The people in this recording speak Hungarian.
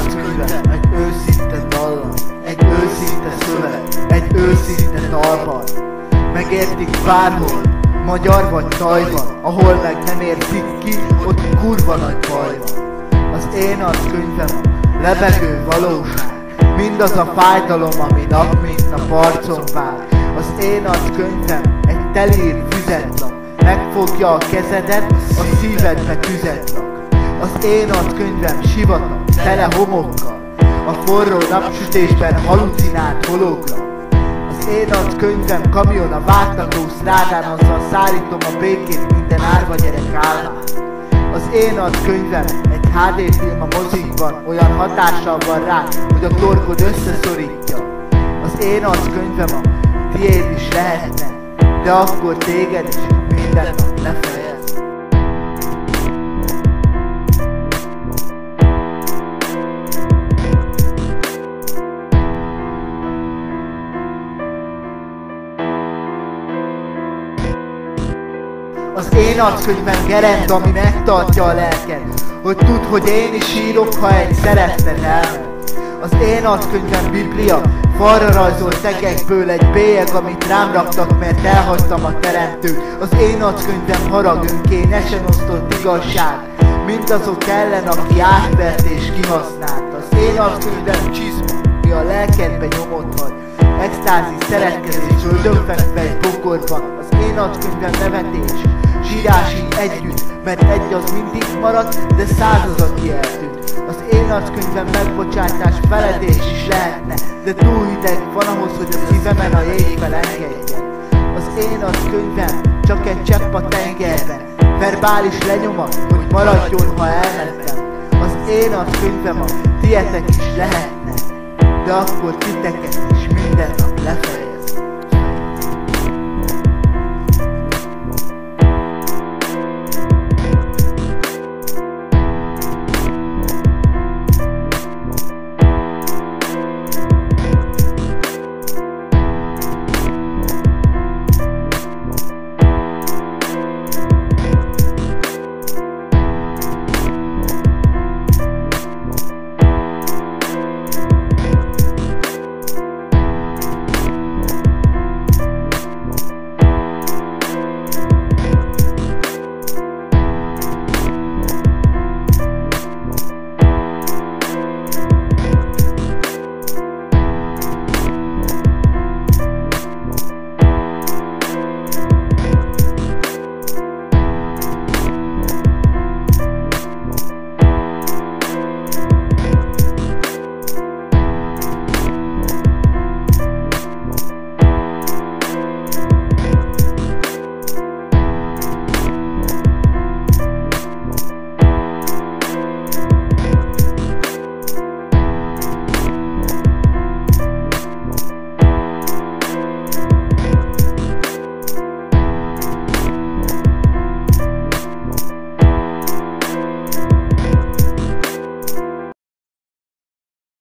arckönyve, egy őszinte dallam, egy őszinte szöveg, egy őszinte dalban. Megértik bárhol, magyar vagy Tajvan, ahol meg nem értik ki, ott kurva nagy baj van. Az én arckönyvem a lebegő valóság, mindaz a fájdalom, ami nap mint nap arcon vág. Az én arckönyvem egy telír füzetlap, megfogja a kezedet, a szívedbe tüzet rak. Az én arckönyvem sivatag, tele homokkal, a forró napsütésben halucinált hologram. Az én arckönyvem kamion a vágtató sztrádán, azzal szállítom a békét minden árva gyerek állán. Az én arckönyvem egy HD film a mozikban, olyan hatással van rá, hogy a torkod összeszorítja. Az én arckönyvem a tiéd is lehetne, de akkor téged is minden nap lefejez. Az én arckönyvem gerend, ami megtartja a lelked, hogy tudd, hogy én is írok, ha egy szeretted elmegy. Az én arckönyvem biblia, falra rajzolt tegekből egy bélyeg, amit rám raktak, mert elhagytam a teremtőt. Az én arckönyvem harag, önkényesen osztott igazság, mindazok ellen, aki átvert és kihasznált. Az én arckönyvem csizma, mi a lelkedbe nyomot hagy, extázis, szeretkezés, öldönfekve egy bokorban. Az én arckönyvem nevetés, sírás így együtt, mert egy az mindig marad, de 100 az, aki eltűnt. Az én arckönyvem megbocsátás, feledés is lehetne, de túl hideg van ahhoz, hogy a szívemen a jég felengedjen. Az én arckönyvem csak egy csepp a tengerben, verbális lenyomat, hogy maradjon, ha elmentem. Az én arckönyvem a tietek is lehetne, de akkor titeket is minden nap lefejez.